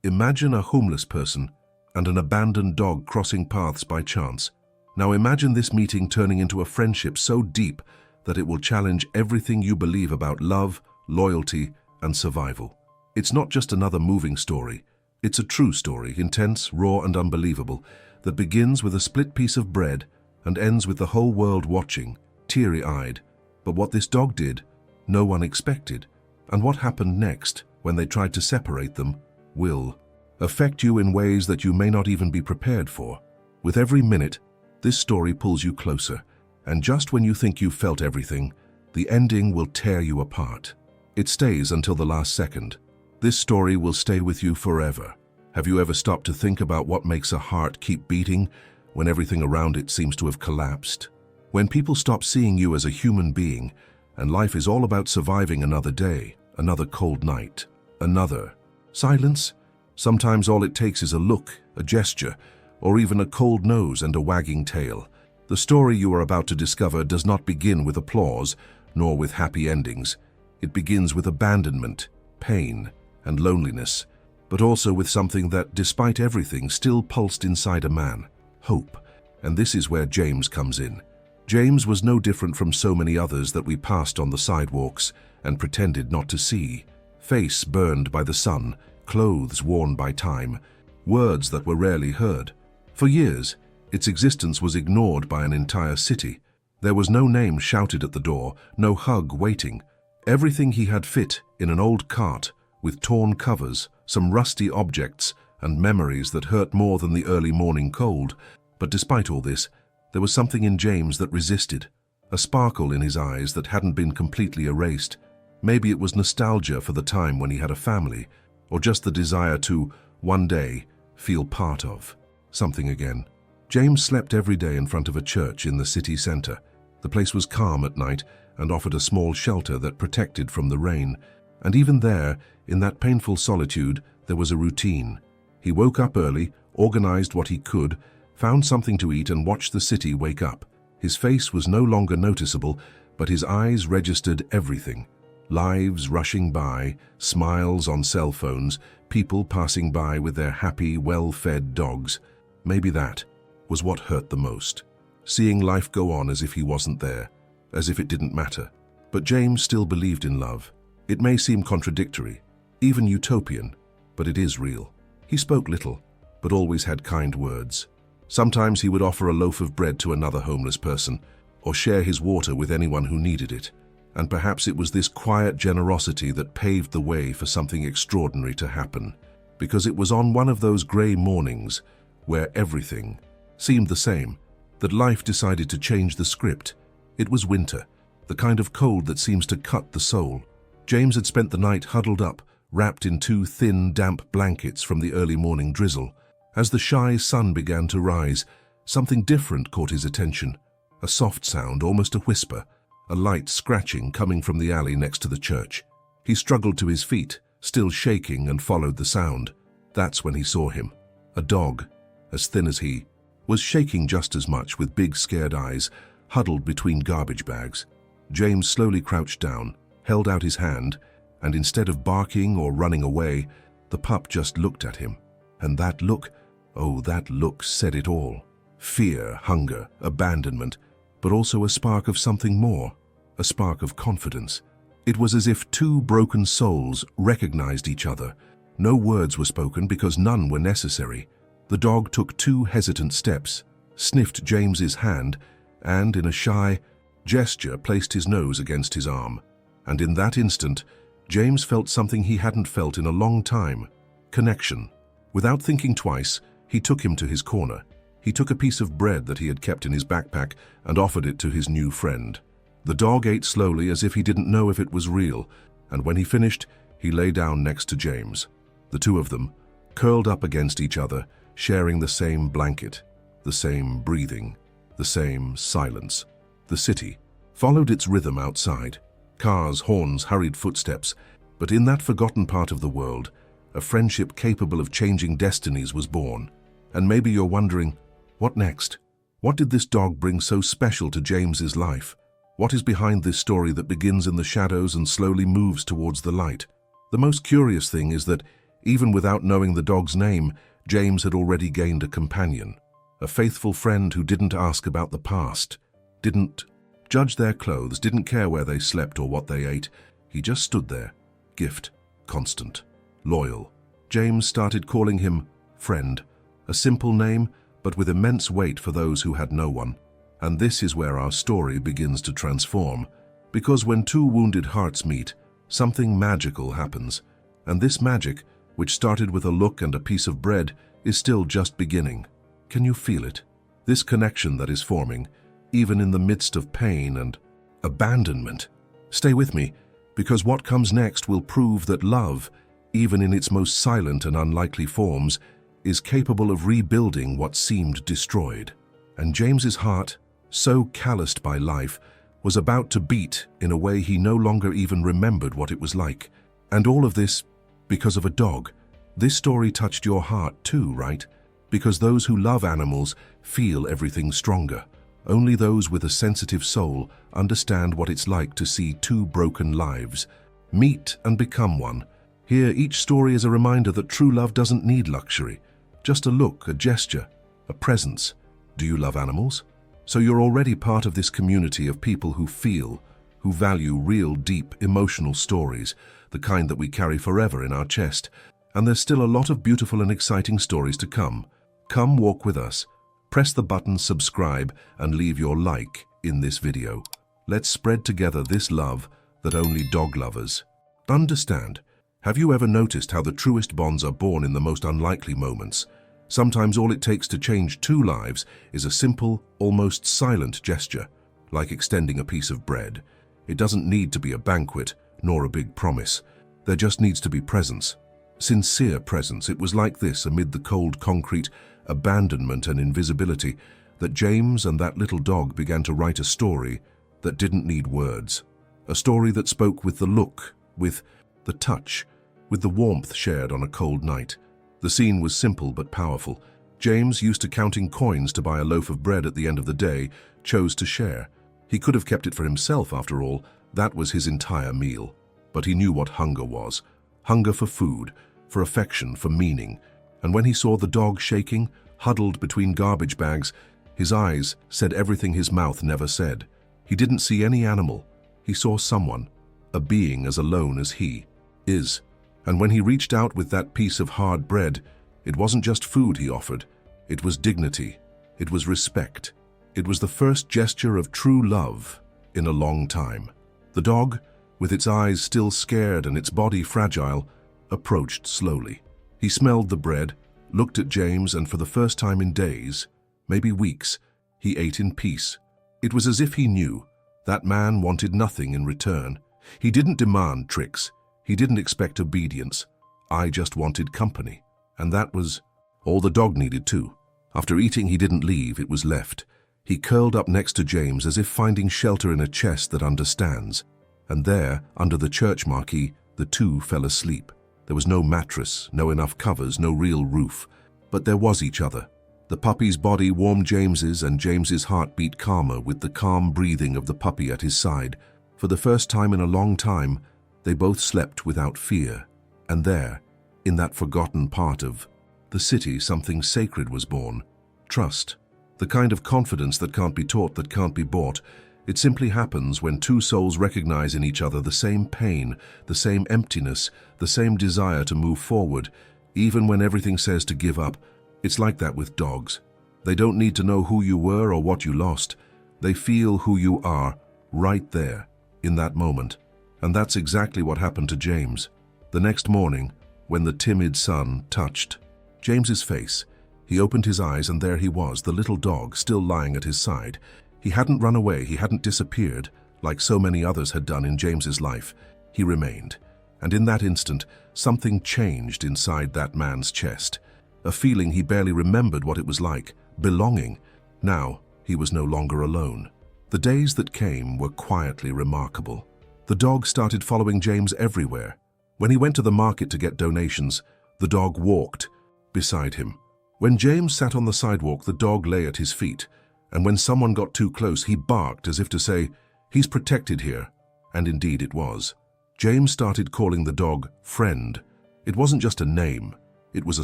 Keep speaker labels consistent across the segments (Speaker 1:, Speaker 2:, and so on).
Speaker 1: Imagine a homeless person and an abandoned dog crossing paths by chance. Now imagine this meeting turning into a friendship so deep that it will challenge everything you believe about love, loyalty, and survival. It's not just another moving story. It's a true story, intense, raw, and unbelievable, that begins with a split piece of bread and ends with the whole world watching, teary-eyed. But what this dog did, no one expected. And what happened next, when they tried to separate them, will affect you in ways that you may not even be prepared for. With every minute, this story pulls you closer, and just when you think you've felt everything, the ending will tear you apart. It stays until the last second. This story will stay with you forever. Have you ever stopped to think about what makes a heart keep beating when everything around it seems to have collapsed? When people stop seeing you as a human being, and life is all about surviving another day, another cold night, another silence? Sometimes all it takes is a look, a gesture, or even a cold nose and a wagging tail. The story you are about to discover does not begin with applause, nor with happy endings. It begins with abandonment, pain, and loneliness, but also with something that, despite everything, still pulsed inside a man: hope. And this is where James comes in. James was no different from so many others that we passed on the sidewalks and pretended not to see. Face burned by the sun, clothes worn by time, words that were rarely heard. For years, its existence was ignored by an entire city. There was no name shouted at the door, no hug waiting. Everything he had fit in an old cart with torn covers, some rusty objects, and memories that hurt more than the early morning cold. But despite all this, there was something in James that resisted, a sparkle in his eyes that hadn't been completely erased. Maybe it was nostalgia for the time when he had a family, or just the desire to, one day, feel part of something again. James slept every day in front of a church in the city center. The place was calm at night and offered a small shelter that protected from the rain. And even there, in that painful solitude, there was a routine. He woke up early, organized what he could, found something to eat, and watched the city wake up. His face was no longer noticeable, but his eyes registered everything. Lives rushing by, smiles on cell phones, people passing by with their happy, well-fed dogs. Maybe that was what hurt the most. Seeing life go on as if he wasn't there, as if it didn't matter. But James still believed in love. It may seem contradictory, even utopian, but it is real. He spoke little, but always had kind words. Sometimes he would offer a loaf of bread to another homeless person, or share his water with anyone who needed it. And perhaps it was this quiet generosity that paved the way for something extraordinary to happen, because it was on one of those gray mornings where everything seemed the same that life decided to change the script. It was winter, the kind of cold that seems to cut the soul. James had spent the night huddled up, wrapped in two thin, damp blankets from the early morning drizzle. As the shy sun began to rise, something different caught his attention. A soft sound, almost a whisper, a light scratching coming from the alley next to the church. He struggled to his feet, still shaking, and followed the sound. That's when he saw him. A dog, as thin as he, was shaking just as much, with big scared eyes, huddled between garbage bags. James slowly crouched down, held out his hand, and instead of barking or running away, the pup just looked at him. And that look, oh, that look said it all. Fear, hunger, abandonment, but also a spark of something more, a spark of confidence. It was as if two broken souls recognized each other. No words were spoken because none were necessary. The dog took two hesitant steps, sniffed James's hand, and in a shy gesture placed his nose against his arm. And in that instant, James felt something he hadn't felt in a long time: connection. Without thinking twice, he took him to his corner. He took a piece of bread that he had kept in his backpack and offered it to his new friend. The dog ate slowly, as if he didn't know if it was real, and when he finished, he lay down next to James. The two of them, curled up against each other, sharing the same blanket, the same breathing, the same silence. The city followed its rhythm outside. Cars, horns, hurried footsteps. But in that forgotten part of the world, a friendship capable of changing destinies was born. And maybe you're wondering, what next? What did this dog bring so special to James's life? What is behind this story that begins in the shadows and slowly moves towards the light? The most curious thing is that Even without knowing the dog's name, James had already gained a companion, a faithful friend who didn't ask about the past, didn't judge their clothes, didn't care where they slept or what they ate. He just stood there, gift, constant, loyal. James started calling him friend, a simple name, but with immense weight for those who had no one. And this is where our story begins to transform, because when two wounded hearts meet, something magical happens. And this magic, which started with a look and a piece of bread, is still just beginning. Can you feel it? This connection that is forming, even in the midst of pain and abandonment. Stay with me, because what comes next will prove that love, even in its most silent and unlikely forms, is capable of rebuilding what seemed destroyed. And James's heart, so calloused by life, was about to beat in a way he no longer even remembered what it was like. And all of this because of a dog. This story touched your heart too, right? Because those who love animals feel everything stronger. Only those with a sensitive soul understand what it's like to see two broken lives meet and become one. Here, each story is a reminder that true love doesn't need luxury. Just a look, a gesture, a presence. Do you love animals? So you're already part of this community of people who feel, who value real, deep, emotional stories, the kind that we carry forever in our chest. And there's still a lot of beautiful and exciting stories to come. Come walk with us. Press the button subscribe and leave your like in this video. Let's spread together this love that only dog lovers understand. Have you ever noticed how the truest bonds are born in the most unlikely moments? Sometimes all it takes to change two lives is a simple, almost silent gesture, like extending a piece of bread. It doesn't need to be a banquet, nor a big promise. There just needs to be presence. Sincere presence. It was like this, amid the cold concrete, abandonment and invisibility, that James and that little dog began to write a story that didn't need words. A story that spoke with the look, with the touch, with the warmth shared on a cold night. The scene was simple but powerful. James, used to counting coins to buy a loaf of bread at the end of the day, chose to share. He could have kept it for himself, after all. That was his entire meal. But he knew what hunger was. Hunger for food, for affection, for meaning. And when he saw the dog shaking, huddled between garbage bags, his eyes said everything his mouth never said. He didn't see any animal. He saw someone, a being as alone as he is. And when he reached out with that piece of hard bread, it wasn't just food he offered. It was dignity. It was respect. It was the first gesture of true love in a long time. The dog, with its eyes still scared and its body fragile, approached slowly. He smelled the bread, looked at James, and for the first time in days, maybe weeks, he ate in peace. It was as if he knew that man wanted nothing in return. He didn't demand tricks. He didn't expect obedience. I just wanted company. And that was all the dog needed too. After eating, he didn't leave, it was left. He curled up next to James as if finding shelter in a chest that understands. And there, under the church marquee, the two fell asleep. There was no mattress, no enough covers, no real roof. But there was each other. The puppy's body warmed James's, and James's heart beat calmer with the calm breathing of the puppy at his side. For the first time in a long time, they both slept without fear. And there, in that forgotten part of the city, something sacred was born. Trust. The kind of confidence that can't be taught, that can't be bought. It simply happens when two souls recognize in each other the same pain, the same emptiness, the same desire to move forward, even when everything says to give up. It's like that with dogs. They don't need to know who you were or what you lost. They feel who you are, right there, in that moment. And that's exactly what happened to James. The next morning, when the timid sun touched James's face, he opened his eyes, and there he was, the little dog, still lying at his side. He hadn't run away, he hadn't disappeared, like so many others had done in James's life. He remained. And in that instant, something changed inside that man's chest. A feeling he barely remembered what it was like, belonging. Now, he was no longer alone. The days that came were quietly remarkable. The dog started following James everywhere. When he went to the market to get donations, the dog walked beside him. When James sat on the sidewalk, the dog lay at his feet. And when someone got too close, he barked as if to say, "He's protected here." And indeed it was. James started calling the dog friend, It wasn't just a name, it was a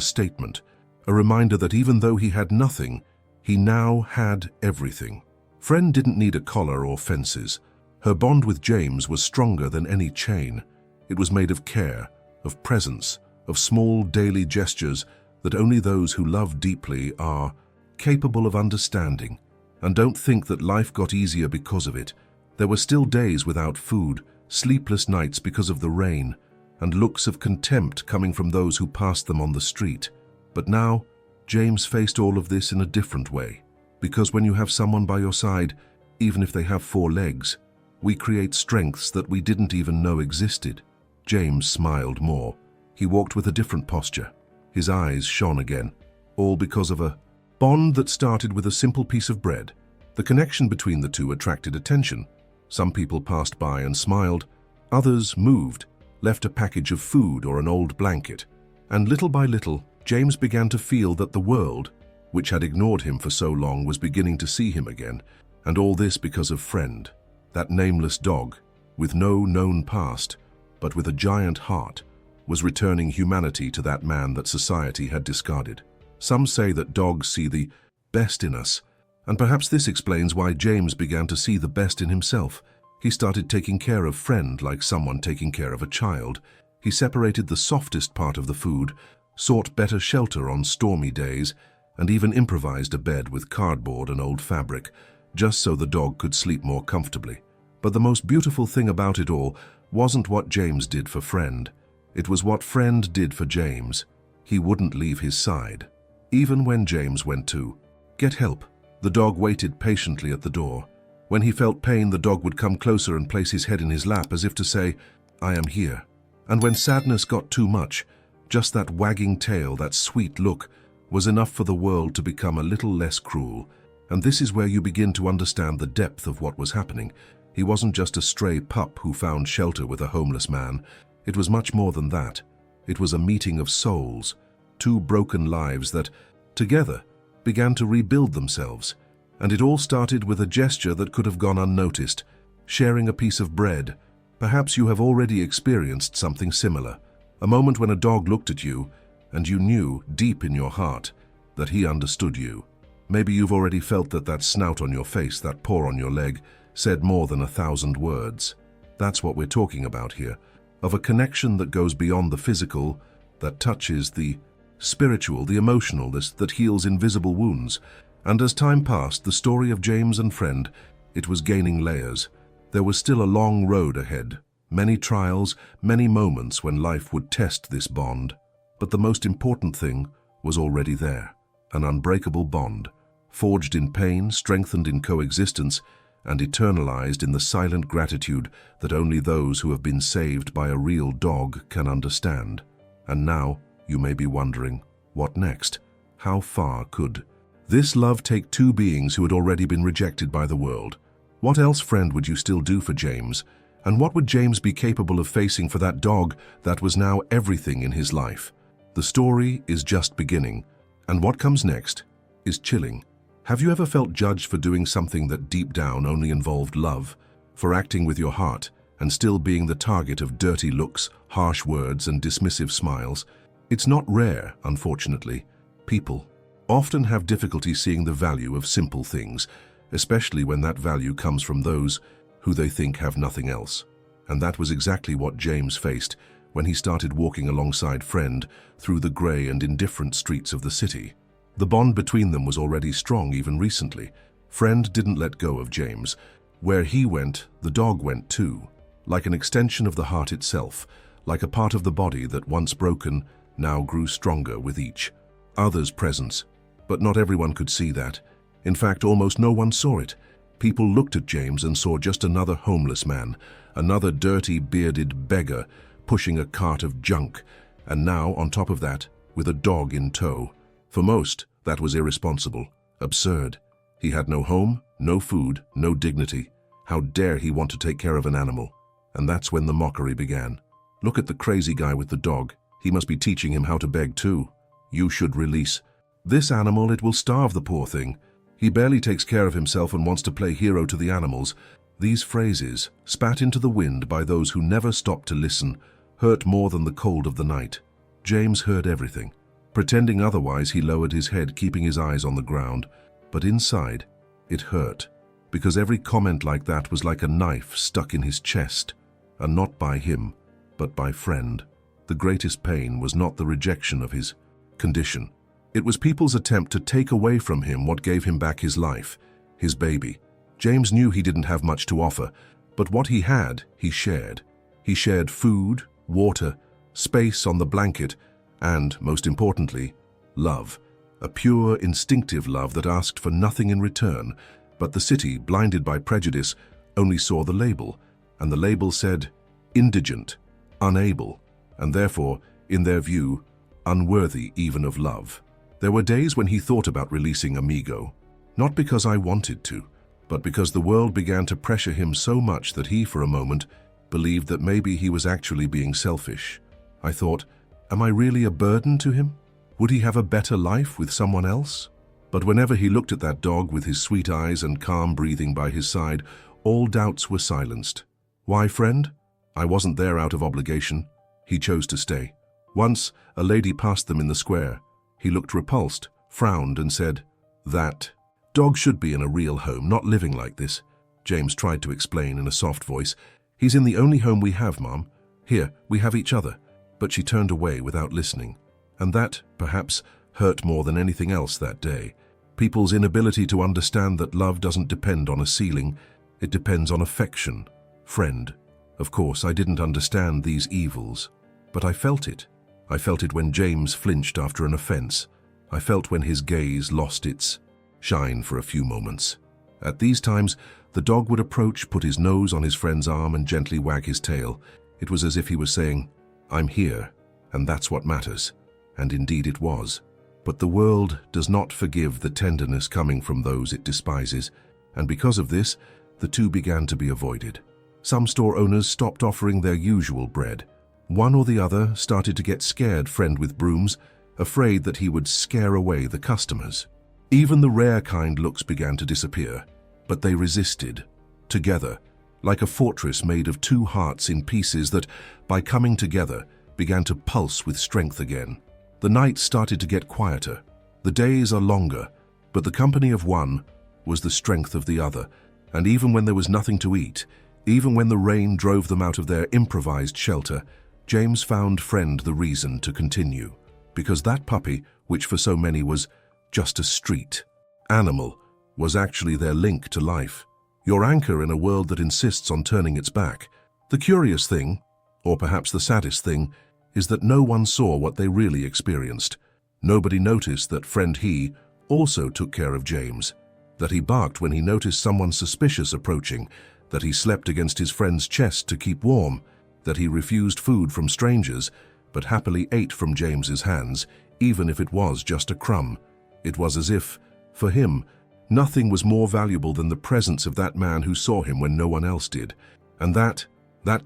Speaker 1: statement, a reminder that even though he had nothing, he now had everything. Friend didn't need a collar or fences. Her bond with James was stronger than any chain. It was made of care, of presence, of small daily gestures that only those who love deeply are capable of understanding. And don't think that life got easier because of it. There were still days without food, sleepless nights because of the rain, and looks of contempt coming from those who passed them on the street. But now, James faced all of this in a different way. Because when you have someone by your side, even if they have 4 legs, we create strengths that we didn't even know existed. James smiled more. He walked with a different posture. His eyes shone again, all because of a bond that started with a simple piece of bread. The connection between the two attracted attention. Some people passed by and smiled. Others moved, left a package of food or an old blanket. And little by little, James began to feel that the world, which had ignored him for so long, was beginning to see him again. And all this because of Friend, that nameless dog, with no known past, but with a giant heart, was returning humanity to that man that society had discarded. Some say that dogs see the best in us, and perhaps this explains why James began to see the best in himself. He started taking care of Friend like someone taking care of a child. He separated the softest part of the food, sought better shelter on stormy days, and even improvised a bed with cardboard and old fabric, just so the dog could sleep more comfortably. But the most beautiful thing about it all wasn't what James did for Friend. It was what Friend did for James. He wouldn't leave his side. Even when James went to get help, the dog waited patiently at the door. When he felt pain, the dog would come closer and place his head in his lap as if to say, "I am here." And when sadness got too much, just that wagging tail, that sweet look, was enough for the world to become a little less cruel. And this is where you begin to understand the depth of what was happening. He wasn't just a stray pup who found shelter with a homeless man. It was much more than that. It was a meeting of souls, 2 broken lives that, together, began to rebuild themselves. And it all started with a gesture that could have gone unnoticed, sharing a piece of bread. Perhaps you have already experienced something similar, a moment when a dog looked at you, and you knew, deep in your heart, that he understood you. Maybe you've already felt that snout on your face, that paw on your leg, said more than 1,000 words. That's what we're talking about here, of a connection that goes beyond the physical, that touches the spiritual, the emotional, that heals invisible wounds. And as time passed, the story of James and Friend, it was gaining layers. There was still a long road ahead, many trials, many moments when life would test this bond. But the most important thing was already there, an unbreakable bond, forged in pain, strengthened in coexistence, and eternalized in the silent gratitude that only those who have been saved by a real dog can understand. And now, you may be wondering, what next? How far could this love take 2 beings who had already been rejected by the world? What else, Friend, would you still do for James? And what would James be capable of facing for that dog that was now everything in his life? The story is just beginning, and what comes next is chilling. Have you ever felt judged for doing something that deep down only involved love, for acting with your heart and still being the target of dirty looks, harsh words, and dismissive smiles? It's not rare, unfortunately. People often have difficulty seeing the value of simple things, especially when that value comes from those who they think have nothing else. And that was exactly what James faced when he started walking alongside Friend through the grey and indifferent streets of the city. The bond between them was already strong even recently. Friend didn't let go of James. Where he went, the dog went too, like an extension of the heart itself, like a part of the body that once broken now grew stronger with each other's presence. But not everyone could see that. In fact, almost no one saw it. People looked at James and saw just another homeless man, another dirty, bearded beggar pushing a cart of junk, and now, on top of that, with a dog in tow. For most, that was irresponsible, absurd. He had no home, no food, no dignity. How dare he want to take care of an animal? And that's when the mockery began. Look at the crazy guy with the dog. He must be teaching him how to beg too. You should release this animal, it will starve the poor thing. He barely takes care of himself and wants to play hero to the animals. These phrases, spat into the wind by those who never stopped to listen, hurt more than the cold of the night. James heard everything. Pretending otherwise, he lowered his head, keeping his eyes on the ground. But inside, it hurt, because every comment like that was like a knife stuck in his chest, and not by him, but by Friend. The greatest pain was not the rejection of his condition. It was people's attempt to take away from him what gave him back his life, his baby. James knew he didn't have much to offer, but what he had, he shared. He shared food, water, space on the blanket, and, most importantly, love. A pure, instinctive love that asked for nothing in return. But the city, blinded by prejudice, only saw the label, and the label said, indigent, unable, and therefore, in their view, unworthy even of love. There were days when he thought about releasing Amigo, not because I wanted to, but because the world began to pressure him so much that he, for a moment, believed that maybe he was actually being selfish. I thought, am I really a burden to him? Would he have a better life with someone else? But whenever he looked at that dog with his sweet eyes and calm breathing by his side, all doubts were silenced. Why, Friend? I wasn't there out of obligation. He chose to stay. Once, a lady passed them in the square. He looked repulsed, frowned, and said, "That dog should be in a real home, not living like this." James tried to explain in a soft voice, "He's in the only home we have, Mom. Here, we have each other." But she turned away without listening. And that, perhaps, hurt more than anything else that day. People's inability to understand that love doesn't depend on a ceiling, it depends on affection. Friend. Of course, I didn't understand these evils, but I felt it. I felt it when James flinched after an offense. I felt when his gaze lost its shine for a few moments. At these times, the dog would approach, put his nose on his friend's arm, and gently wag his tail. It was as if he was saying, "I'm here, and that's what matters." And indeed it was. But the world does not forgive the tenderness coming from those it despises, and because of this, the two began to be avoided. Some store owners stopped offering their usual bread. One or the other started to get scared, Friend with brooms, afraid that he would scare away the customers. Even the rare kind looks began to disappear, but they resisted, together, like a fortress made of two hearts in pieces that, by coming together, began to pulse with strength again. The nights started to get quieter. The days are longer, but the company of one was the strength of the other, and even when there was nothing to eat, even when the rain drove them out of their improvised shelter, James found Friend the reason to continue. Because that puppy, which for so many was just a street animal, was actually their link to life. Your anchor in a world that insists on turning its back. The curious thing, or perhaps the saddest thing, is that no one saw what they really experienced. Nobody noticed that Friend he also took care of James, that he barked when he noticed someone suspicious approaching, that he slept against his friend's chest to keep warm, that he refused food from strangers, but happily ate from James's hands, even if it was just a crumb. It was as if, for him, nothing was more valuable than the presence of that man who saw him when no one else did. And that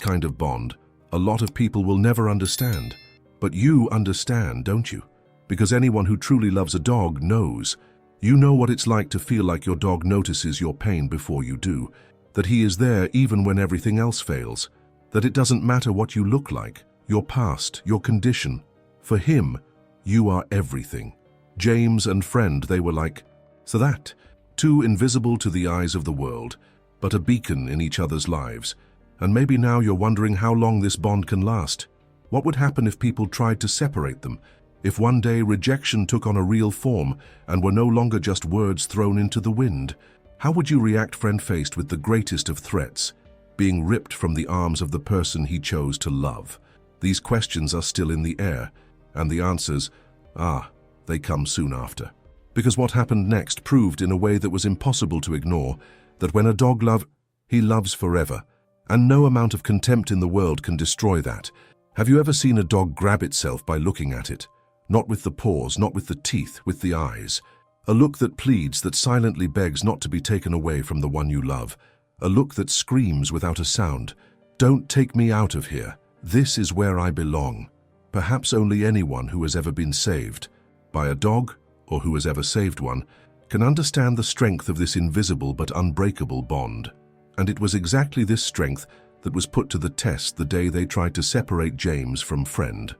Speaker 1: kind of bond, a lot of people will never understand. But you understand, don't you? Because anyone who truly loves a dog knows. You know what it's like to feel like your dog notices your pain before you do, that he is there even when everything else fails, that it doesn't matter what you look like, your past, your condition. For him, you are everything. James and Friend, they were like that, two invisible to the eyes of the world, but a beacon in each other's lives. And maybe now you're wondering how long this bond can last. What would happen if people tried to separate them? If one day rejection took on a real form and were no longer just words thrown into the wind? How would you react, Friend, faced with the greatest of threats, being ripped from the arms of the person he chose to love? These questions are still in the air, and the answers, they come soon after. Because what happened next proved in a way that was impossible to ignore, that when a dog loves, he loves forever, and no amount of contempt in the world can destroy that. Have you ever seen a dog grab itself by looking at it? Not with the paws, not with the teeth, with the eyes. A look that pleads, that silently begs not to be taken away from the one you love. A look that screams without a sound, "Don't take me out of here. This is where I belong." Perhaps only anyone who has ever been saved by a dog, or who has ever saved one, can understand the strength of this invisible but unbreakable bond. And it was exactly this strength that was put to the test the day they tried to separate James from Friend.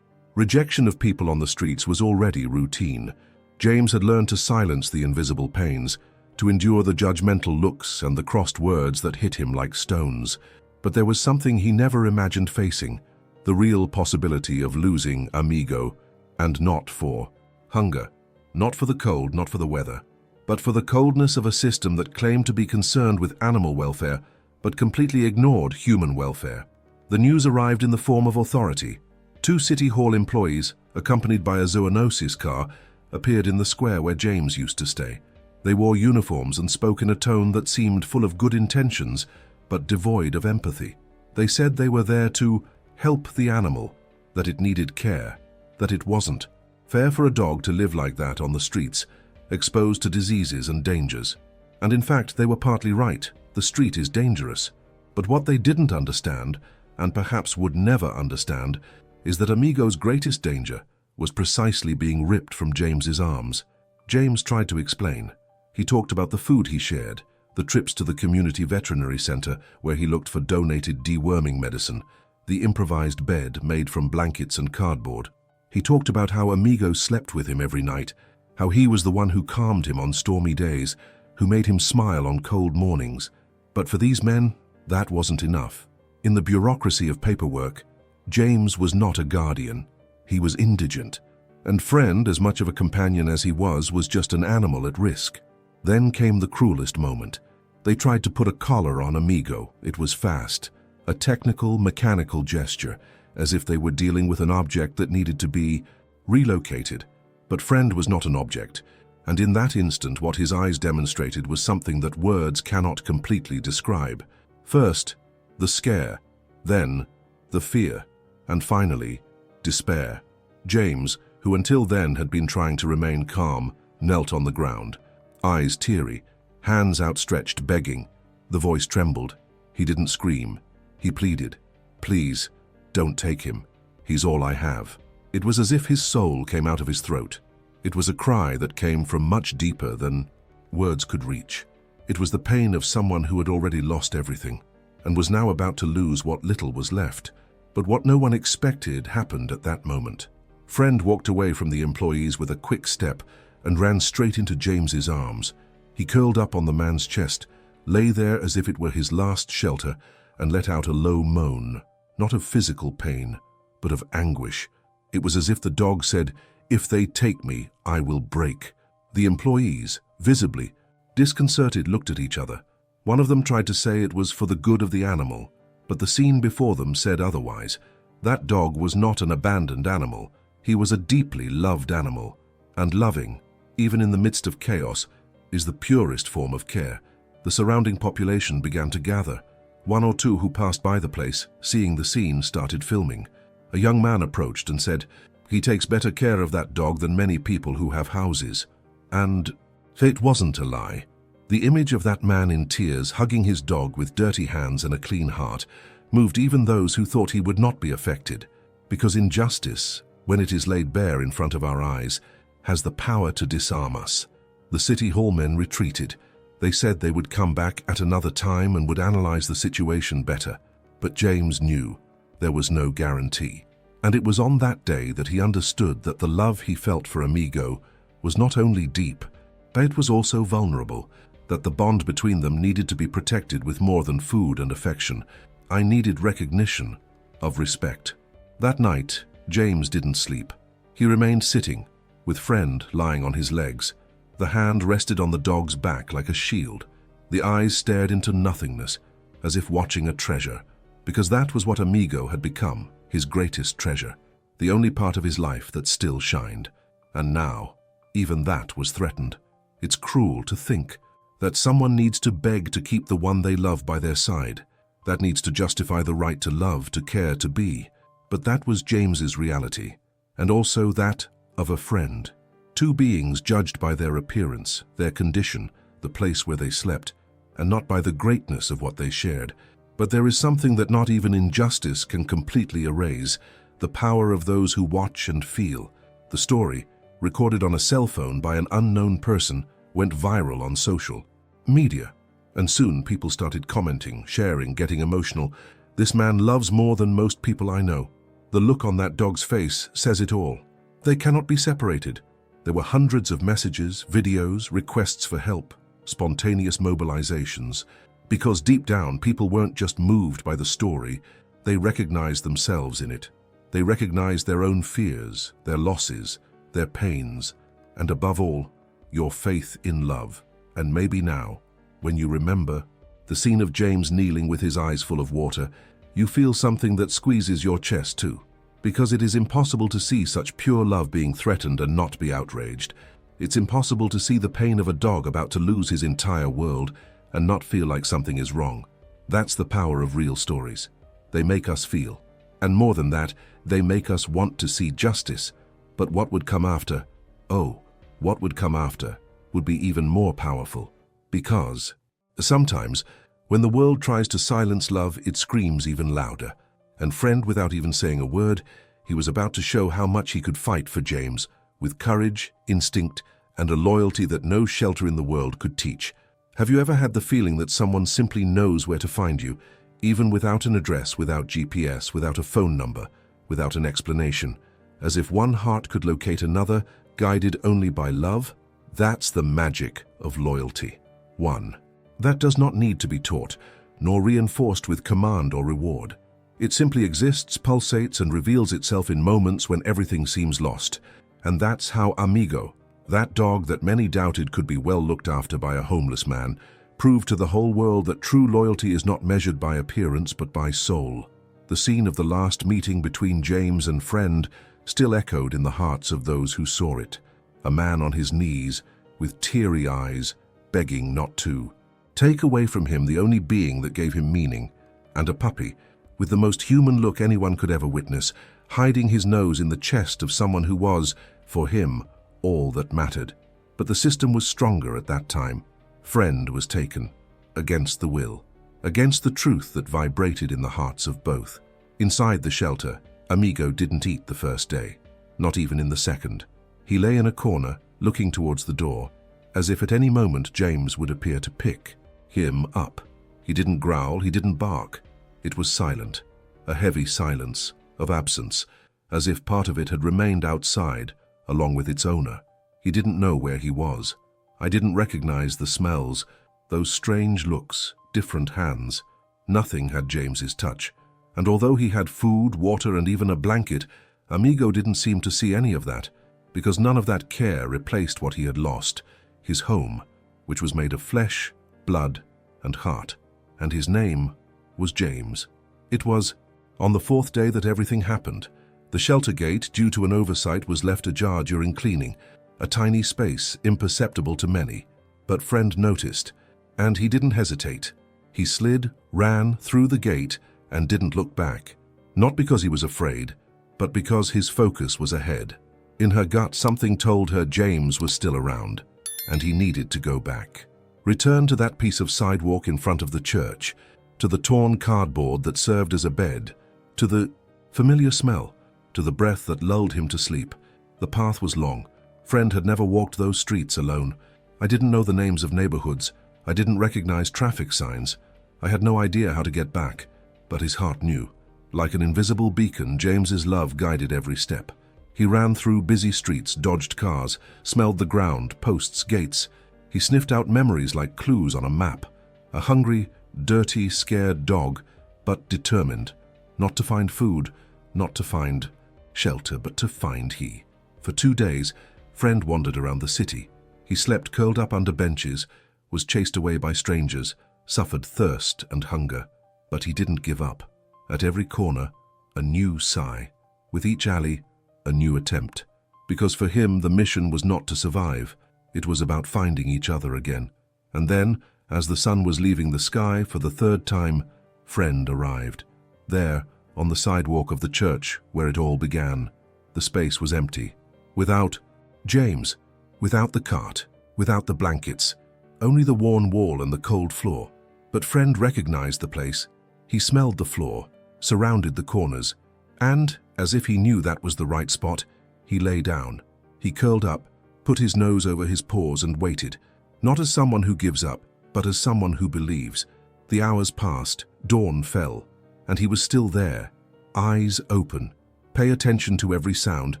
Speaker 1: Rejection of people on the streets was already routine. James had learned to silence the invisible pains, to endure the judgmental looks and the crossed words that hit him like stones. But there was something he never imagined facing, the real possibility of losing Amigo, and not for hunger, not for the cold, not for the weather, but for the coldness of a system that claimed to be concerned with animal welfare, but completely ignored human welfare. The news arrived in the form of authority. 2 City Hall employees, accompanied by a zoonosis car, appeared in the square where James used to stay. They wore uniforms and spoke in a tone that seemed full of good intentions, but devoid of empathy. They said they were there to help the animal, that it needed care, that it wasn't fair for a dog to live like that on the streets, exposed to diseases and dangers. And in fact, they were partly right. The street is dangerous. But what they didn't understand, and perhaps would never understand, is that Amigo's greatest danger was precisely being ripped from James's arms. James tried to explain. He talked about the food he shared, the trips to the community veterinary center where he looked for donated deworming medicine, the improvised bed made from blankets and cardboard. He talked about how Amigo slept with him every night, how he was the one who calmed him on stormy days, who made him smile on cold mornings. But for these men, that wasn't enough. In the bureaucracy of paperwork, James was not a guardian. He was indigent. And Friend, as much of a companion as he was just an animal at risk. Then came the cruelest moment. They tried to put a collar on Amigo. It was fast. A technical, mechanical gesture, as if they were dealing with an object that needed to be relocated. But Friend was not an object, and in that instant what his eyes demonstrated was something that words cannot completely describe. First, the scare, then, the fear, and finally, despair. James, who until then had been trying to remain calm, knelt on the ground, eyes teary, hands outstretched begging. The voice trembled. He didn't scream. He pleaded, "Please, don't take him. He's all I have." It was as if his soul came out of his throat. It was a cry that came from much deeper than words could reach. It was the pain of someone who had already lost everything and was now about to lose what little was left. But what no one expected happened at that moment. Friend walked away from the employees with a quick step and ran straight into James's arms. He curled up on the man's chest, lay there as if it were his last shelter, and let out a low moan, not of physical pain, but of anguish. It was as if the dog said, "If they take me, I will break." The employees, visibly disconcerted, looked at each other. One of them tried to say it was for the good of the animal, but the scene before them said otherwise. That dog was not an abandoned animal. He was a deeply loved animal, and loving, even in the midst of chaos, is the purest form of care. The surrounding population began to gather. 1 or 2 who passed by the place, seeing the scene, started filming. A young man approached and said, "He takes better care of that dog than many people who have houses." And it wasn't a lie. The image of that man in tears, hugging his dog with dirty hands and a clean heart, moved even those who thought he would not be affected. Because injustice, when it is laid bare in front of our eyes, has the power to disarm us. The City Hall men retreated. They said they would come back at another time and would analyze the situation better. But James knew there was no guarantee. And it was on that day that he understood that the love he felt for Amigo was not only deep, but it was also vulnerable, that the bond between them needed to be protected with more than food and affection. I needed recognition of respect. That night, James didn't sleep. He remained sitting, with Friend lying on his legs. The hand rested on the dog's back like a shield. The eyes stared into nothingness, as if watching a treasure, because that was what Amigo had become, his greatest treasure, the only part of his life that still shined. And now, even that was threatened. It's cruel to think that someone needs to beg to keep the one they love by their side. That needs to justify the right to love, to care, to be. But that was James's reality, and also that of a friend. 2 beings judged by their appearance, their condition, the place where they slept, and not by the greatness of what they shared. But there is something that not even injustice can completely erase, the power of those who watch and feel. The story, recorded on a cell phone by an unknown person, went viral on social media. And soon people started commenting, sharing, getting emotional. "This man loves more than most people I know. The look on that dog's face says it all. They cannot be separated. There were hundreds of messages, videos, requests for help, spontaneous mobilizations, because deep down people weren't just moved by the story, they recognized themselves in it. They recognized their own fears, their losses, their pains, and above all, your faith in love. And maybe now, when you remember the scene of James kneeling with his eyes full of water, you feel something that squeezes your chest too. Because it is impossible to see such pure love being threatened and not be outraged. It's impossible to see the pain of a dog about to lose his entire world and not feel like something is wrong. That's the power of real stories. They make us feel. And more than that, they make us want to see justice. But what would come after? Oh, what would come after would be even more powerful. Because sometimes, when the world tries to silence love, it screams even louder. And friend, without even saying a word, he was about to show how much he could fight for James, with courage, instinct, and a loyalty that no shelter in the world could teach. Have you ever had the feeling that someone simply knows where to find you, even without an address, without GPS, without a phone number, without an explanation, as if one heart could locate another, guided only by love? That's the magic of loyalty. 1. That does not need to be taught, nor reinforced with command or reward. It simply exists, pulsates, and reveals itself in moments when everything seems lost. And that's how Amigo, that dog that many doubted could be well looked after by a homeless man, proved to the whole world that true loyalty is not measured by appearance but by soul. The scene of the last meeting between James and friend still echoed in the hearts of those who saw it. A man on his knees, with teary eyes, begging not to take away from him the only being that gave him meaning, and a puppy, with the most human look anyone could ever witness, hiding his nose in the chest of someone who was, for him, all that mattered. But the system was stronger at that time. Friend was taken, against the will, against the truth that vibrated in the hearts of both. Inside the shelter, Amigo didn't eat the first day, not even in the second. He lay in a corner, looking towards the door, as if at any moment James would appear to pick him up. He didn't growl, he didn't bark. It was silent, a heavy silence of absence, as if part of it had remained outside, along with its owner. He didn't know where he was. I didn't recognize the smells, those strange looks, different hands. Nothing had James's touch, and although he had food, water, and even a blanket, Amigo didn't seem to see any of that, because none of that care replaced what he had lost, his home, which was made of flesh, blood, and heart, and his name was James. It was on the 4th day that everything happened. The shelter gate, due to an oversight, was left ajar during cleaning, a tiny space imperceptible to many. But friend noticed, and he didn't hesitate. He slid, ran through the gate, and didn't look back. Not because he was afraid, but because his focus was ahead. In her gut, something told her James was still around, and he needed to go back. Return to that piece of sidewalk in front of the church, to the torn cardboard that served as a bed, to the familiar smell, to the breath that lulled him to sleep. The path was long. Friend had never walked those streets alone. I didn't know the names of neighborhoods. I didn't recognize traffic signs. I had no idea how to get back, but his heart knew. Like an invisible beacon, James's love guided every step. He ran through busy streets, dodged cars, smelled the ground, posts, gates. He sniffed out memories like clues on a map. A hungry, dirty, scared dog, but determined. Not to find food, not to find shelter, but to find he. For 2 days, friend wandered around the city. He slept curled up under benches, was chased away by strangers, suffered thirst and hunger. But he didn't give up. At every corner, a new sigh. With each alley, a new attempt. Because for him, the mission was not to survive. It was about finding each other again. And then, as the sun was leaving the sky for the 3rd time, friend arrived. There, on the sidewalk of the church where it all began, the space was empty. Without James, without the cart, without the blankets, only the worn wall and the cold floor. But friend recognized the place. He smelled the floor, surrounded the corners, and, as if he knew that was the right spot, he lay down. He curled up, put his nose over his paws and waited, not as someone who gives up, but as someone who believes. The hours passed, dawn fell, and he was still there, eyes open, Pay attention to every sound,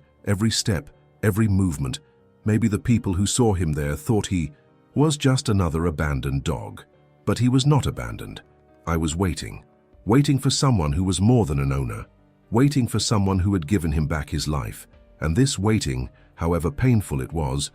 Speaker 1: every step, every movement. Maybe the people who saw him there thought he was just another abandoned dog. But he was not abandoned. I was waiting. Waiting for someone who was more than an owner. Waiting for someone who had given him back his life. And this waiting, however painful it was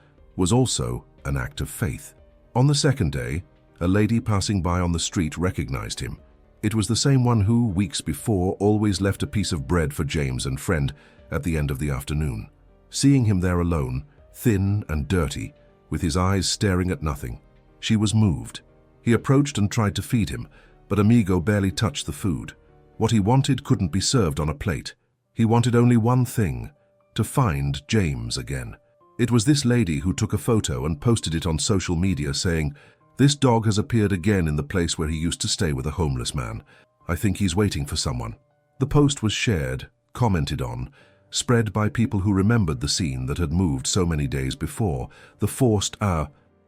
Speaker 1: also an act of faith. On the second day, a lady passing by on the street recognized him. It was the same one who, weeks before, always left a piece of bread for James and friend at the end of the afternoon. Seeing him there alone, thin and dirty, with his eyes staring at nothing, she was moved. He approached and tried to feed him, but Amigo barely touched the food. What he wanted couldn't be served on a plate. He wanted only one thing: to find James again. It was this lady who took a photo and posted it on social media saying, "This dog has appeared again in the place where he used to stay with a homeless man. I think he's waiting for someone." The post was shared, commented on, spread by people who remembered the scene that had moved so many days before, the forced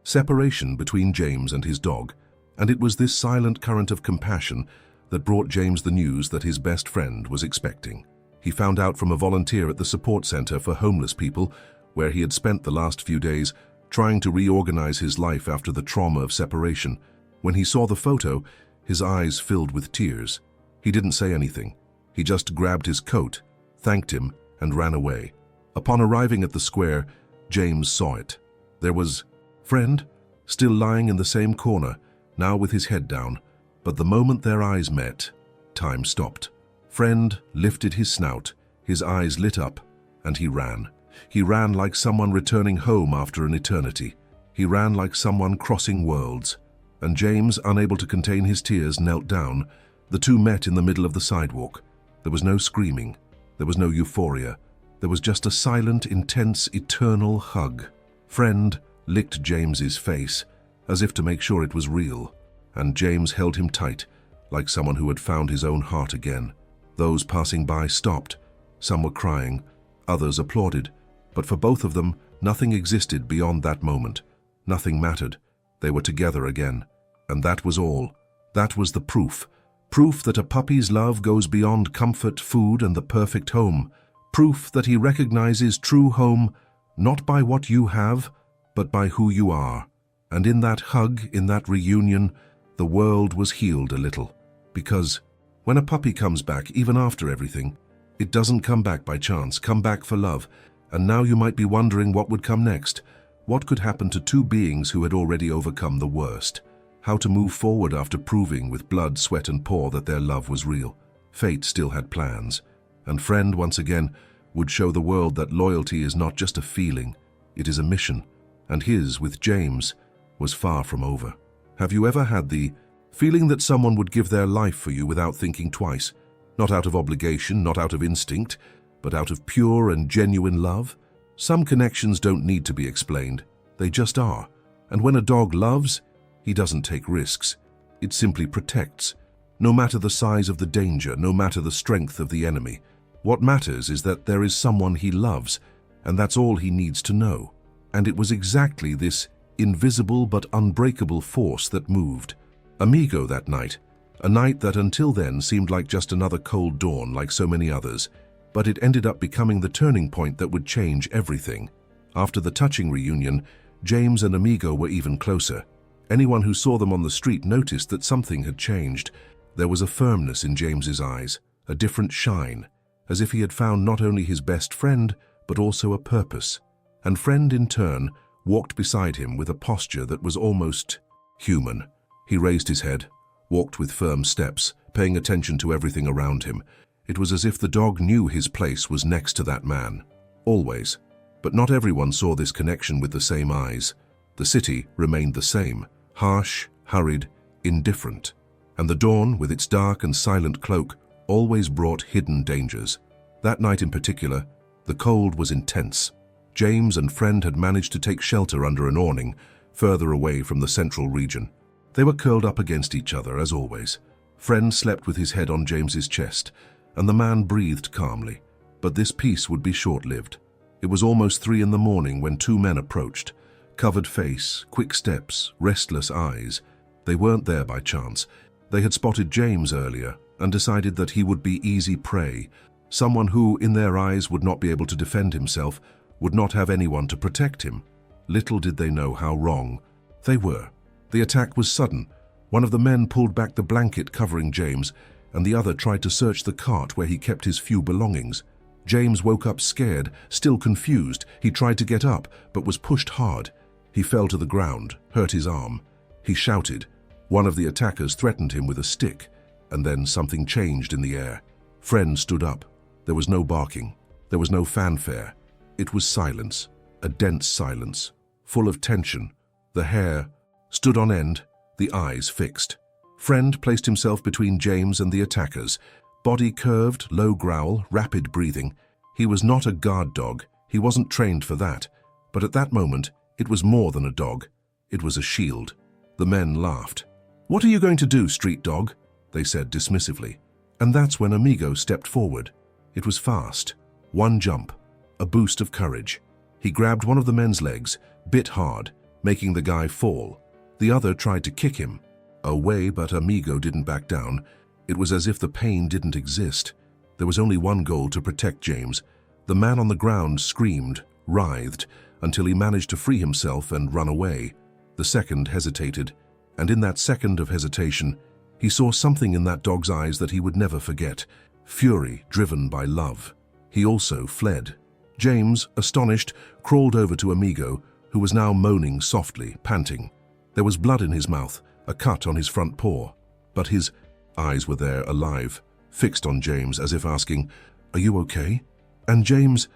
Speaker 1: separation between James and his dog. And it was this silent current of compassion that brought James the news that his best friend was expecting. He found out from a volunteer at the support center for homeless people, where he had spent the last few days trying to reorganize his life after the trauma of separation. When he saw the photo, his eyes filled with tears. He didn't say anything. He just grabbed his coat, thanked him, and ran away. Upon arriving at the square, James saw it. There was friend, still lying in the same corner, now with his head down. But the moment their eyes met, time stopped. Friend lifted his snout, his eyes lit up, and he ran. He ran like someone returning home after an eternity. He ran like someone crossing worlds. And James, unable to contain his tears, knelt down. The two met in the middle of the sidewalk. There was no screaming. There was no euphoria. There was just a silent, intense, eternal hug. Friend licked James's face, as if to make sure it was real. And James held him tight, like someone who had found his own heart again. Those passing by stopped. Some were crying. Others applauded. But for both of them, nothing existed beyond that moment. Nothing mattered. They were together again. And that was all. That was the proof. Proof that a puppy's love goes beyond comfort, food, and the perfect home. Proof that he recognizes true home, not by what you have, but by who you are. And in that hug, in that reunion, the world was healed a little. Because when a puppy comes back, even after everything, it doesn't come back by chance, come back for love. And now you might be wondering what would come next. What could happen to two beings who had already overcome the worst? How to move forward after proving with blood, sweat, and paw that their love was real. Fate still had plans. And Friend, once again, would show the world that loyalty is not just a feeling, it is a mission. And his, with James, was far from over. Have you ever had the feeling that someone would give their life for you without thinking twice? Not out of obligation, not out of instinct, but out of pure and genuine love? Some connections don't need to be explained. They just are. And when a dog loves, he doesn't take risks. It simply protects. No matter the size of the danger, no matter the strength of the enemy. What matters is that there is someone he loves, and that's all he needs to know. And it was exactly this invisible but unbreakable force that moved Amigo that night. A night that until then seemed like just another cold dawn like so many others. But it ended up becoming the turning point that would change everything. After the touching reunion, James and Amigo were even closer. Anyone who saw them on the street noticed that something had changed. There was a firmness in James's eyes, a different shine, as if he had found not only his best friend, but also a purpose. And Friend, in turn, walked beside him with a posture that was almost human. He raised his head, walked with firm steps, paying attention to everything around him. It was as if the dog knew his place was next to that man. Always. But not everyone saw this connection with the same eyes. The city remained the same, harsh, hurried, indifferent. And the dawn, with its dark and silent cloak, always brought hidden dangers. That night in particular, the cold was intense. James and Friend had managed to take shelter under an awning, further away from the central region. They were curled up against each other, as always. Friend slept with his head on James's chest, and the man breathed calmly. But this peace would be short-lived. It was almost 3 in the morning when two men approached. Covered face, quick steps, restless eyes. They weren't there by chance. They had spotted James earlier and decided that he would be easy prey. Someone who, in their eyes, would not be able to defend himself, would not have anyone to protect him. Little did they know how wrong they were. The attack was sudden. One of the men pulled back the blanket covering James, and the other tried to search the cart where he kept his few belongings. James woke up scared, still confused. He tried to get up, but was pushed hard. He fell to the ground, hurt his arm. He shouted. One of the attackers threatened him with a stick, and then something changed in the air. Friend stood up. There was no barking. There was no fanfare. It was silence, a dense silence, full of tension. The hair stood on end, the eyes fixed. Friend placed himself between James and the attackers. Body curved, low growl, rapid breathing. He was not a guard dog. He wasn't trained for that. But at that moment, it was more than a dog. It was a shield. The men laughed. "What are you going to do, street dog?" they said dismissively. And that's when Amigo stepped forward. It was fast. One jump. A boost of courage. He grabbed one of the men's legs, bit hard, making the guy fall. The other tried to kick him away, but Amigo didn't back down. It was as if the pain didn't exist. There was only one goal: to protect James. The man on the ground screamed, writhed, until he managed to free himself and run away. The second hesitated, and in that second of hesitation, he saw something in that dog's eyes that he would never forget: fury driven by love. He also fled. James, astonished, crawled over to Amigo, who was now moaning softly, panting. There was blood in his mouth, a cut on his front paw, but his eyes were there, alive, fixed on James, as if asking, "Are you okay?" And James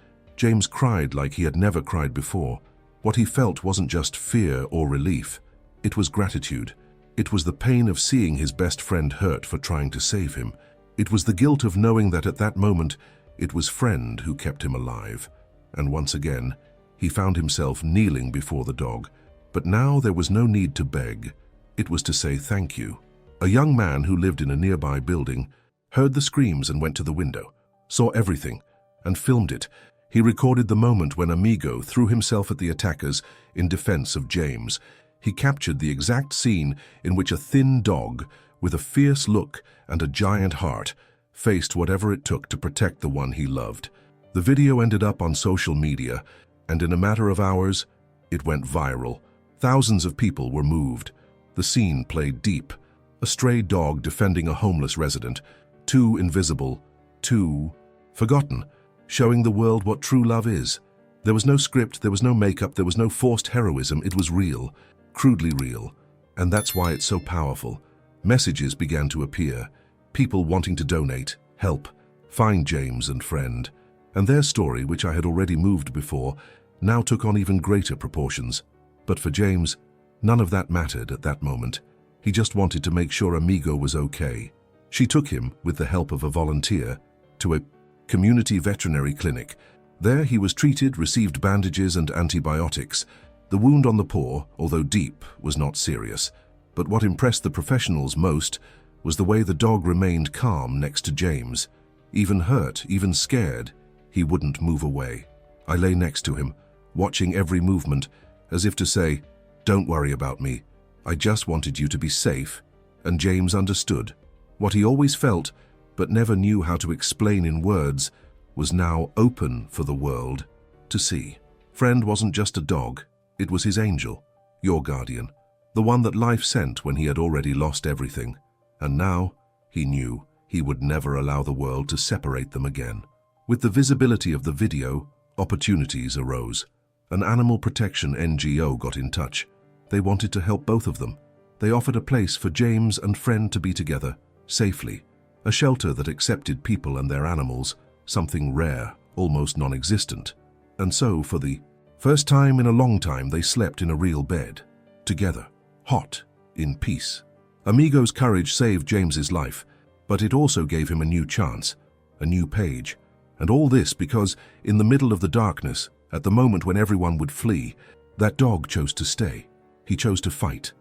Speaker 1: cried like he had never cried before. What he felt wasn't just fear or relief. It was gratitude. It was the pain of seeing his best friend hurt for trying to save him. It was the guilt of knowing that at that moment, it was Friend who kept him alive. And once again, he found himself kneeling before the dog. But now there was no need to beg. It was to say thank you. A young man who lived in a nearby building heard the screams and went to the window, saw everything, and filmed it. He recorded the moment when Amigo threw himself at the attackers in defense of James. He captured the exact scene in which a thin dog, with a fierce look and a giant heart, faced whatever it took to protect the one he loved. The video ended up on social media, and in a matter of hours, it went viral. Thousands of people were moved. The scene played deep. A stray dog defending a homeless resident, too invisible, too forgotten, showing the world what true love is. There was no script, there was no makeup, there was no forced heroism. It was real, crudely real, and that's why it's so powerful. Messages began to appear, people wanting to donate, help, find James and Friend. And their story, which I had already moved before, now took on even greater proportions. But for James, none of that mattered at that moment. He just wanted to make sure Amigo was okay. She took him, with the help of a volunteer, to a community veterinary clinic. There he was treated, received bandages and antibiotics. The wound on the paw, although deep, was not serious. But what impressed the professionals most was the way the dog remained calm next to James. Even hurt, even scared, he wouldn't move away. I lay next to him, watching every movement, as if to say, "Don't worry about me. I just wanted you to be safe." And James understood. What he always felt, but never knew how to explain in words, was now open for the world to see. Friend wasn't just a dog. It was his angel, your guardian, the one that life sent when he had already lost everything. And now, he knew he would never allow the world to separate them again. With the visibility of the video, opportunities arose. An animal protection NGO got in touch. They wanted to help both of them. They offered a place for James and Friend to be together, safely. A shelter that accepted people and their animals, something rare, almost non-existent. And so, for the first time in a long time, they slept in a real bed, together, hot, in peace. Amigo's courage saved James's life, but it also gave him a new chance, a new page. And all this because, in the middle of the darkness, at the moment when everyone would flee, that dog chose to stay. He chose to fight.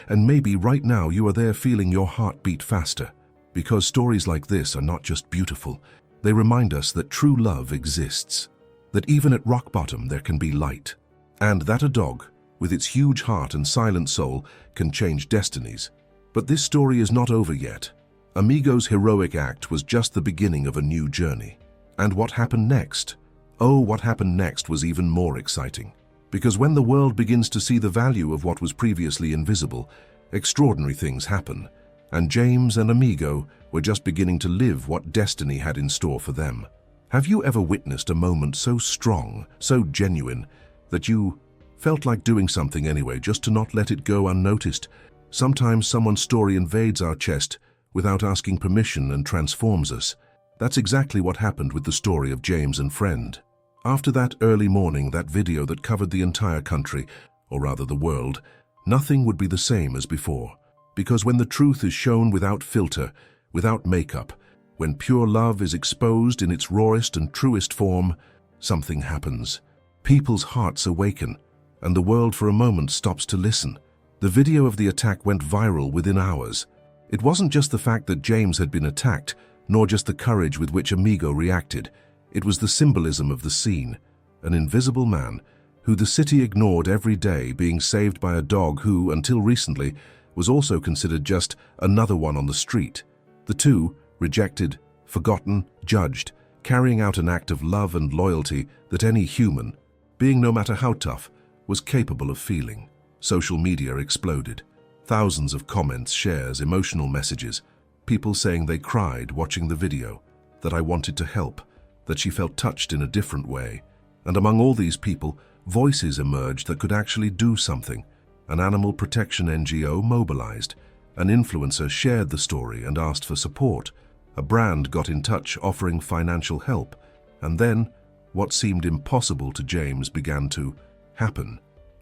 Speaker 1: And maybe right now you are there feeling your heart beat faster, because stories like this are not just beautiful. They remind us that true love exists, that even at rock bottom there can be light, and that a dog, with its huge heart and silent soul, can change destinies. But this story is not over yet. Amigo's heroic act was just the beginning of a new journey. And what happened next? Oh, what happened next was even more exciting. Because when the world begins to see the value of what was previously invisible, extraordinary things happen. And James and Amigo were just beginning to live what destiny had in store for them. Have you ever witnessed a moment so strong, so genuine, that you felt like doing something anyway, just to not let it go unnoticed? Sometimes someone's story invades our chest without asking permission and transforms us. That's exactly what happened with the story of James and Friend. After that early morning, that video that covered the entire country, or rather the world, nothing would be the same as before. Because when the truth is shown without filter, without makeup, when pure love is exposed in its rawest and truest form, something happens. People's hearts awaken, and the world for a moment stops to listen. The video of the attack went viral within hours. It wasn't just the fact that James had been attacked, nor just the courage with which Amigo reacted. It was the symbolism of the scene. An invisible man, who the city ignored every day, being saved by a dog who, until recently, was also considered just another one on the street. The two, rejected, forgotten, judged, carrying out an act of love and loyalty that any human, being no matter how tough, was capable of feeling. Social media exploded. Thousands of comments, shares, emotional messages, people saying they cried watching the video, that I wanted to help, that she felt touched in a different way. And among all these people, voices emerged that could actually do something. An animal protection NGO mobilized. An influencer shared the story and asked for support. A brand got in touch offering financial help. And then, what seemed impossible to James began to happen.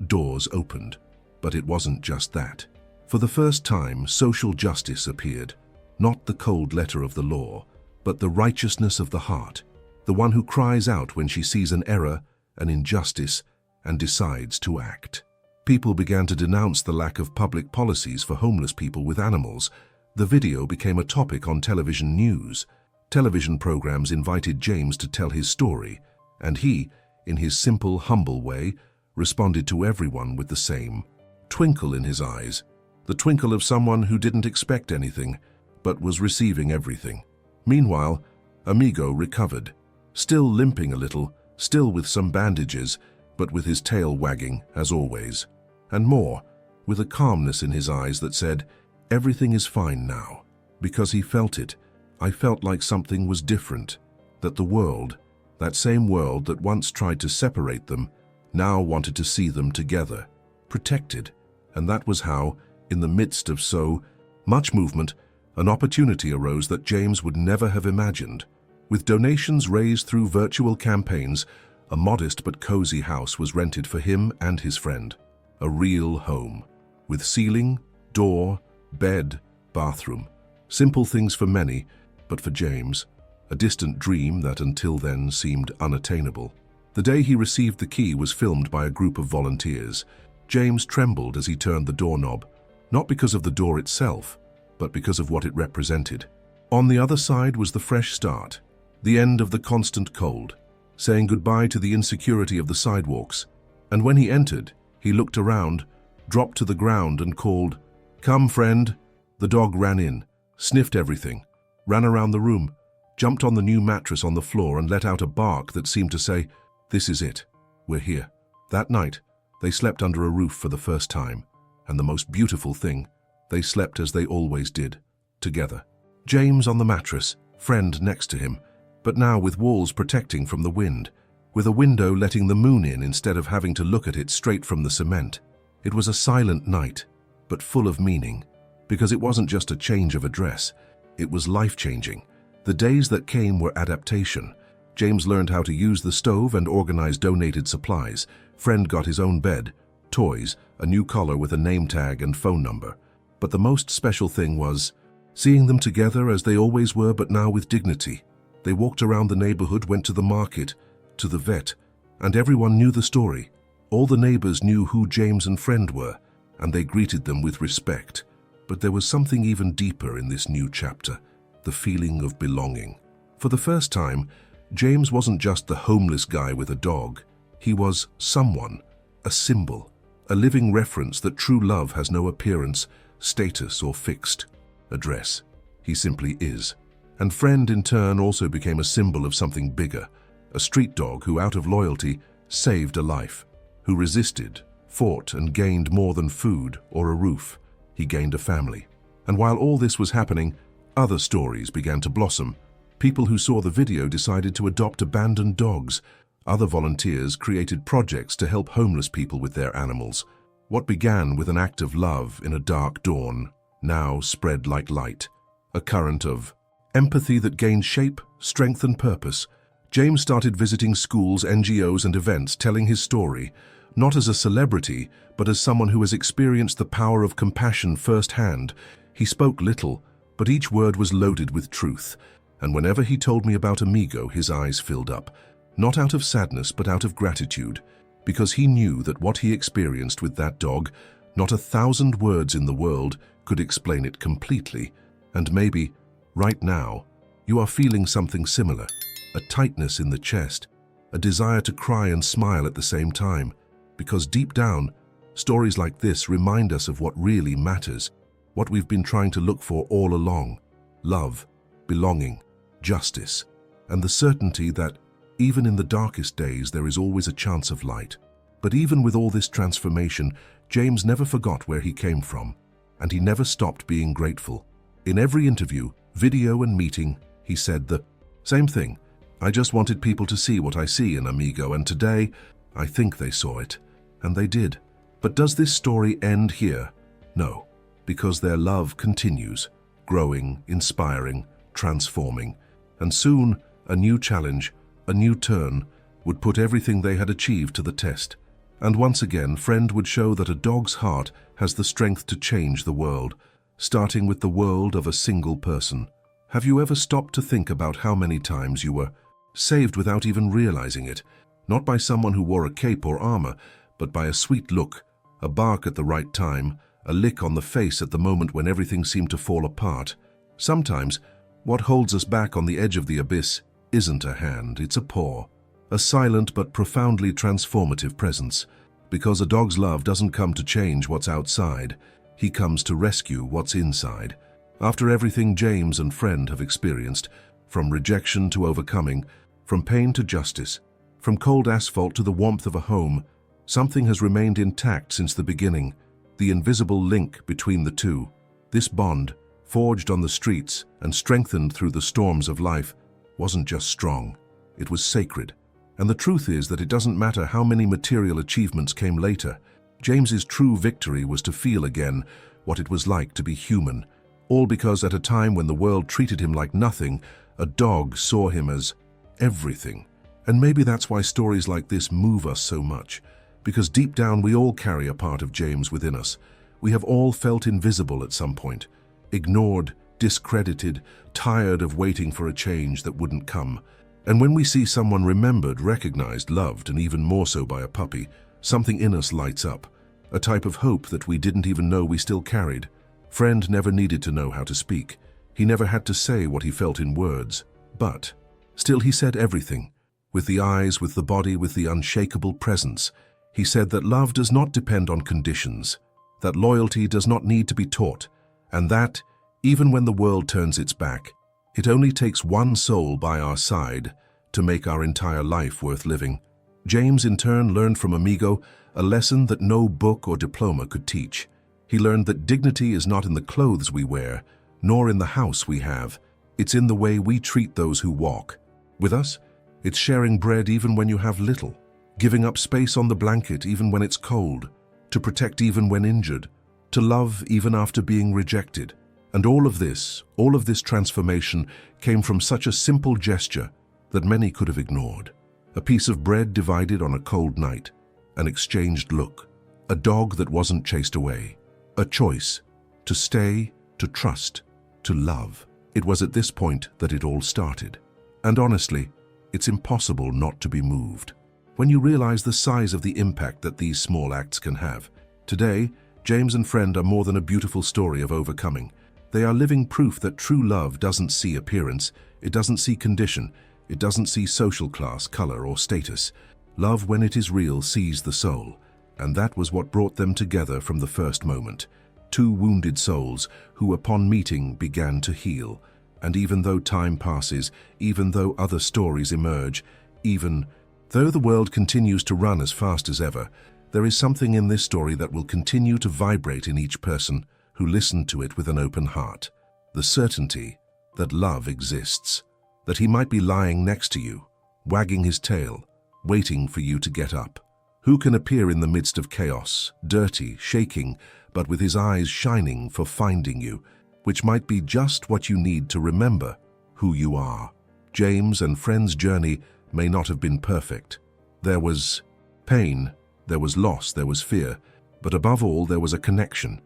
Speaker 1: Doors opened. But it wasn't just that. For the first time, social justice appeared. Not the cold letter of the law, but the righteousness of the heart. The one who cries out when she sees an error, an injustice, and decides to act. People began to denounce the lack of public policies for homeless people with animals. The video became a topic on television news. Television programs invited James to tell his story, and he, in his simple, humble way, responded to everyone with the same twinkle in his eyes, the twinkle of someone who didn't expect anything, but was receiving everything. Meanwhile, Amigo recovered, still limping a little, still with some bandages, but with his tail wagging, as always. And more, with a calmness in his eyes that said, everything is fine now. Because he felt it, I felt like something was different, that the world, that same world that once tried to separate them, now wanted to see them together, protected. And that was how, in the midst of so much movement, an opportunity arose that James would never have imagined. With donations raised through virtual campaigns, a modest but cozy house was rented for him and his friend. A real home, with ceiling, door, bed, bathroom. Simple things for many, but for James, a distant dream that until then seemed unattainable. The day he received the key was filmed by a group of volunteers. James trembled as he turned the doorknob, not because of the door itself, but because of what it represented. On the other side was the fresh start, the end of the constant cold, saying goodbye to the insecurity of the sidewalks. And when he entered, he looked around, dropped to the ground and called, "Come, friend." The dog ran in, sniffed everything, ran around the room, jumped on the new mattress on the floor and let out a bark that seemed to say, "This is it. We're here." That night, they slept under a roof for the first time, and the most beautiful thing, they slept as they always did, together. James on the mattress, Friend next to him, but now with walls protecting from the wind, with a window letting the moon in instead of having to look at it straight from the cement. It was a silent night, but full of meaning, because it wasn't just a change of address, it was life-changing. The days that came were adaptation. James learned how to use the stove and organize donated supplies. Friend got his own bed, toys, a new collar with a name tag and phone number. But the most special thing was seeing them together as they always were, but now with dignity. They walked around the neighborhood, went to the market, to the vet, and everyone knew the story. All the neighbors knew who James and Friend were, and they greeted them with respect. But there was something even deeper in this new chapter, the feeling of belonging. For the first time, James wasn't just the homeless guy with a dog. He was someone, a symbol, a living reference that true love has no appearance, status, or fixed address. He simply is. And Friend, in turn, also became a symbol of something bigger, a street dog who, out of loyalty, saved a life, who resisted, fought, and gained more than food or a roof. He gained a family. And while all this was happening, other stories began to blossom. People who saw the video decided to adopt abandoned dogs. Other volunteers created projects to help homeless people with their animals. What began with an act of love in a dark dawn now spread like light, a current of empathy that gained shape, strength, and purpose. James started visiting schools, NGOs, and events, telling his story, not as a celebrity, but as someone who has experienced the power of compassion firsthand. He spoke little, but each word was loaded with truth. And whenever he told me about Amigo, his eyes filled up, not out of sadness, but out of gratitude, because he knew that what he experienced with that dog, not 1,000 words in the world could explain it completely. And maybe, right now, you are feeling something similar, a tightness in the chest, a desire to cry and smile at the same time, because deep down, stories like this remind us of what really matters, what we've been trying to look for all along: love, belonging, justice, and the certainty that even in the darkest days there is always a chance of light. But even with all this transformation, James never forgot where he came from, and he never stopped being grateful. In every interview, video, and meeting, he said the same thing: I just wanted people to see what I see in Amigo, and today, I think they saw it. And they did. But does this story end here? No, because their love continues, growing, inspiring, transforming. And soon, a new challenge, a new turn, would put everything they had achieved to the test. And once again, Friend would show that a dog's heart has the strength to change the world, starting with the world of a single person. Have you ever stopped to think about how many times you were saved without even realizing it? Not by someone who wore a cape or armor, but by a sweet look, a bark at the right time, a lick on the face at the moment when everything seemed to fall apart. Sometimes, what holds us back on the edge of the abyss isn't a hand, it's a paw, a silent but profoundly transformative presence. Because a dog's love doesn't come to change what's outside, he comes to rescue what's inside. After everything James and Friend have experienced, from rejection to overcoming, from pain to justice, from cold asphalt to the warmth of a home, something has remained intact since the beginning: the invisible link between the two. This bond, forged on the streets and strengthened through the storms of life, wasn't just strong, it was sacred. And the truth is that it doesn't matter how many material achievements came later. James's true victory was to feel again what it was like to be human, all because at a time when the world treated him like nothing, a dog saw him as everything. And maybe that's why stories like this move us so much, because deep down we all carry a part of James within us. We have all felt invisible at some point, ignored, discredited, tired of waiting for a change that wouldn't come. And when we see someone remembered, recognized, loved, and even more so by a puppy, something in us lights up, a type of hope that we didn't even know we still carried. Friend never needed to know how to speak. He never had to say what he felt in words. But still he said everything, with the eyes, with the body, with the unshakable presence. He said that love does not depend on conditions, that loyalty does not need to be taught, and that, even when the world turns its back, it only takes one soul by our side to make our entire life worth living. James, in turn, learned from Amigo a lesson that no book or diploma could teach. He learned that dignity is not in the clothes we wear, nor in the house we have. It's in the way we treat those who walk with us. It's sharing bread even when you have little, giving up space on the blanket even when it's cold, to protect even when injured, to love even after being rejected. And all of this transformation came from such a simple gesture that many could have ignored. A piece of bread divided on a cold night, an exchanged look, a dog that wasn't chased away, a choice to stay, to trust, to love. It was at this point that it all started. And honestly, it's impossible not to be moved when you realize the size of the impact that these small acts can have. Today, James and Friend are more than a beautiful story of overcoming. They are living proof that true love doesn't see appearance, it doesn't see condition, it doesn't see social class, color, or status. Love, when it is real, sees the soul. And that was what brought them together from the first moment. Two wounded souls who, upon meeting, began to heal. And even though time passes, even though other stories emerge, even though the world continues to run as fast as ever, there is something in this story that will continue to vibrate in each person who listened to it with an open heart. The certainty that love exists, that he might be lying next to you, wagging his tail, waiting for you to get up. Who can appear in the midst of chaos, dirty, shaking, but with his eyes shining for finding you, which might be just what you need to remember who you are. James and Friend's journey may not have been perfect. There was pain, there was loss, there was fear, but above all there was a connection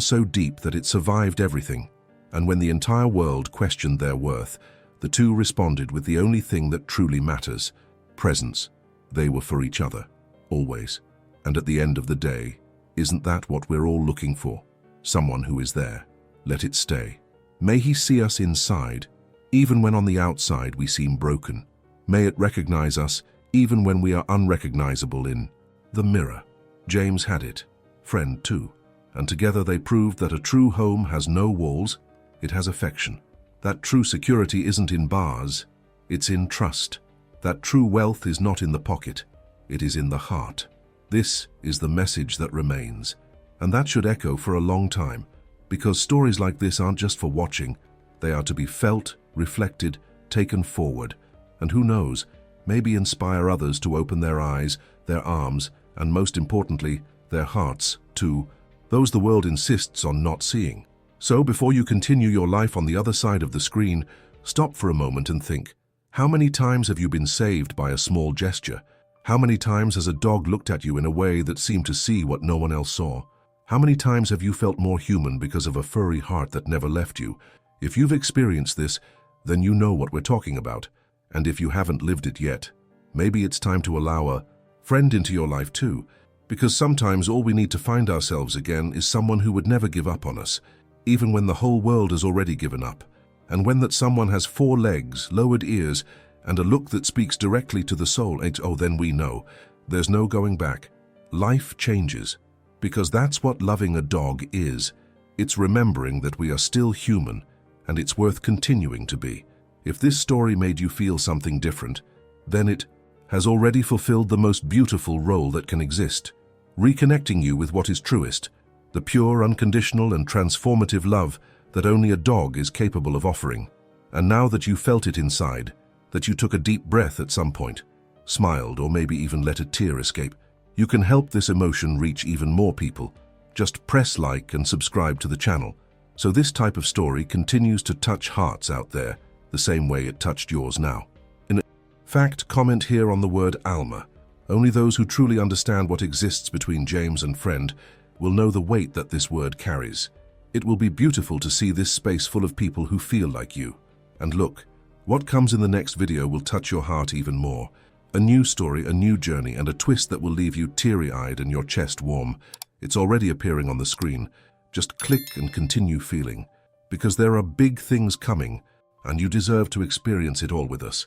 Speaker 1: so deep that it survived everything. And when the entire world questioned their worth, the two responded with the only thing that truly matters: presence. They were for each other, always. And at the end of the day, isn't that what we're all looking for? Someone who is there. Let it stay. May he see us inside, even when on the outside we seem broken. May it recognize us, even when we are unrecognizable in the mirror. James had it, Friend too, and together they proved that a true home has no walls, it has affection. That true security isn't in bars, it's in trust. That true wealth is not in the pocket, it is in the heart. This is the message that remains, and that should echo for a long time, because stories like this aren't just for watching, they are to be felt, reflected, taken forward, and who knows, maybe inspire others to open their eyes, their arms, and most importantly, their hearts to those the world insists on not seeing. So before you continue your life on the other side of the screen, stop for a moment and think, how many times have you been saved by a small gesture? How many times has a dog looked at you in a way that seemed to see what no one else saw? How many times have you felt more human because of a furry heart that never left you? If you've experienced this, then you know what we're talking about. And if you haven't lived it yet, maybe it's time to allow a friend into your life too, because sometimes all we need to find ourselves again is someone who would never give up on us, even when the whole world has already given up. And when that someone has 4 legs, lowered ears, and a look that speaks directly to the soul, then we know there's no going back. Life changes, because that's what loving a dog is. It's remembering that we are still human, and it's worth continuing to be. If this story made you feel something different, then it has already fulfilled the most beautiful role that can exist, reconnecting you with what is truest, the pure, unconditional, and transformative love that only a dog is capable of offering. And now that you felt it inside, that you took a deep breath at some point, smiled, or maybe even let a tear escape, you can help this emotion reach even more people. Just press like and subscribe to the channel, so this type of story continues to touch hearts out there, the same way it touched yours now. In fact, comment here on the word Alma. Only those who truly understand what exists between James and Friend will know the weight that this word carries. It will be beautiful to see this space full of people who feel like you. And look, what comes in the next video will touch your heart even more. A new story, a new journey, and a twist that will leave you teary-eyed and your chest warm. It's already appearing on the screen. Just click and continue feeling, because there are big things coming, and you deserve to experience it all with us.